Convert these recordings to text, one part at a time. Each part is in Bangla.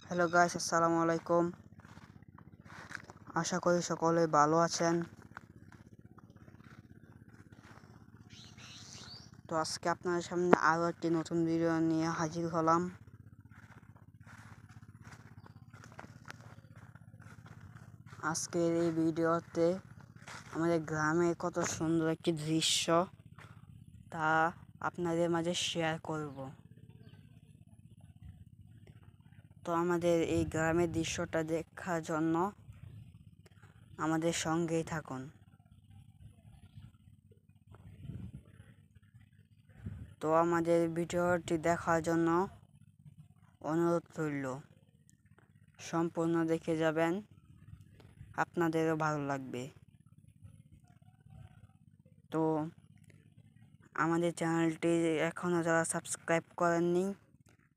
হ্যালো গাইস, আসসালামু আলাইকুম। আশা করি সকলে ভালো আছেন। তো আজকে আপনাদের সামনে আরও একটি নতুন ভিডিও নিয়ে হাজির হলাম। আজকের এই ভিডিওতে আমাদের গ্রামের কত সুন্দর একটি দৃশ্য তা আপনাদের মাঝে শেয়ার করব। তো আমাদের এই গ্রামের দৃশ্যটা দেখার জন্য আমাদের সঙ্গেই থাকুন। তো আমাদের ভিডিওটি দেখার জন্য অনুরোধ রইল, সম্পূর্ণ দেখে যাবেন, আপনাদেরও ভালো লাগবে। তো আমাদের চ্যানেলটি এখনও যারা সাবস্ক্রাইব করেননি,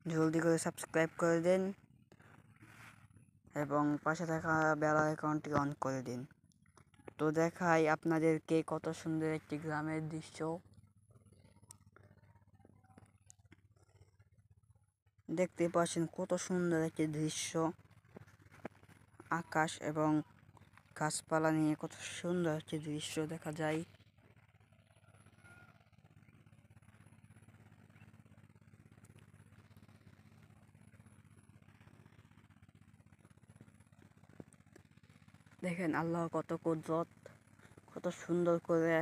জলদি করে সাবস্ক্রাইব করে দিন এবং পাশে থাকা বেল আইকনটি অন করে দিন। তো দেখাই আপনাদেরকে কত সুন্দর একটি গ্রামের দৃশ্য। দেখতে পাচ্ছেন কত সুন্দর একটি দৃশ্য, আকাশ এবং গাছপালা নিয়ে কত সুন্দর একটি দৃশ্য দেখা যায়। দেখেন আল্লাহ কত কুদরত, কত সুন্দর করে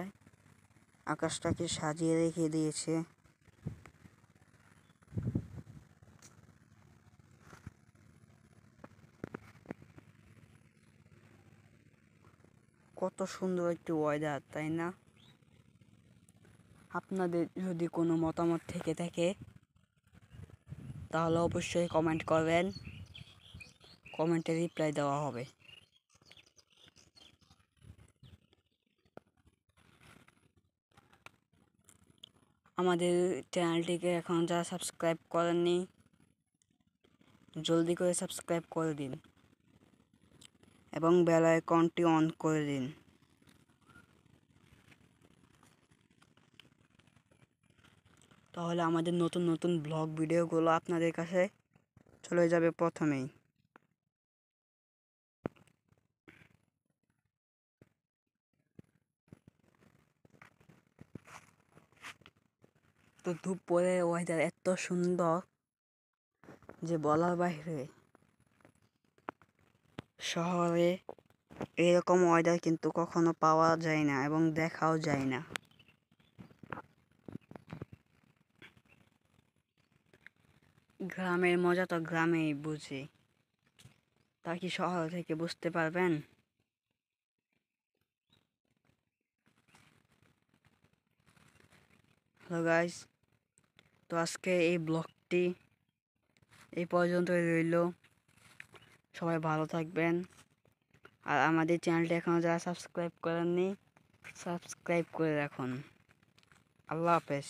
আকাশটাকে সাজিয়ে রেখে দিয়েছে। কত সুন্দর একটি ওয়েদার, তাই না? আপনাদের যদি কোনো মতামত থেকে থাকে তাহলে অবশ্যই কমেন্ট করবেন, কমেন্টে রিপ্লাই দেওয়া হবে। আমাদের চ্যানেলটিকে এখন যারা সাবস্ক্রাইব করেননি, জলদি করে সাবস্ক্রাইব করে দিন এবং বেল আইকনটি অন করে দিন। তাহলে আমাদের নতুন নতুন ব্লগ ভিডিওগুলো আপনাদের কাছে চলে যাবে প্রথমেই। তো দুপুরের ওয়েদার এত সুন্দর যে বলার বাইরে। শহরে এরকম ওয়েদার কিন্তু কখনো পাওয়া যায় না এবং দেখাও যায় না। গ্রামের মজা তো গ্রামেই বুঝি, তা কি শহর থেকে বুঝতে পারবেন? হ্যালো গাইস, তো আজকে এই ব্লগটি এই পর্যন্তই রইল। সবাই ভালো থাকবেন আর আমাদের চ্যানেলটি এখনও যারা সাবস্ক্রাইব করেননি সাবস্ক্রাইব করে রাখুন। আল্লাহ হাফেজ।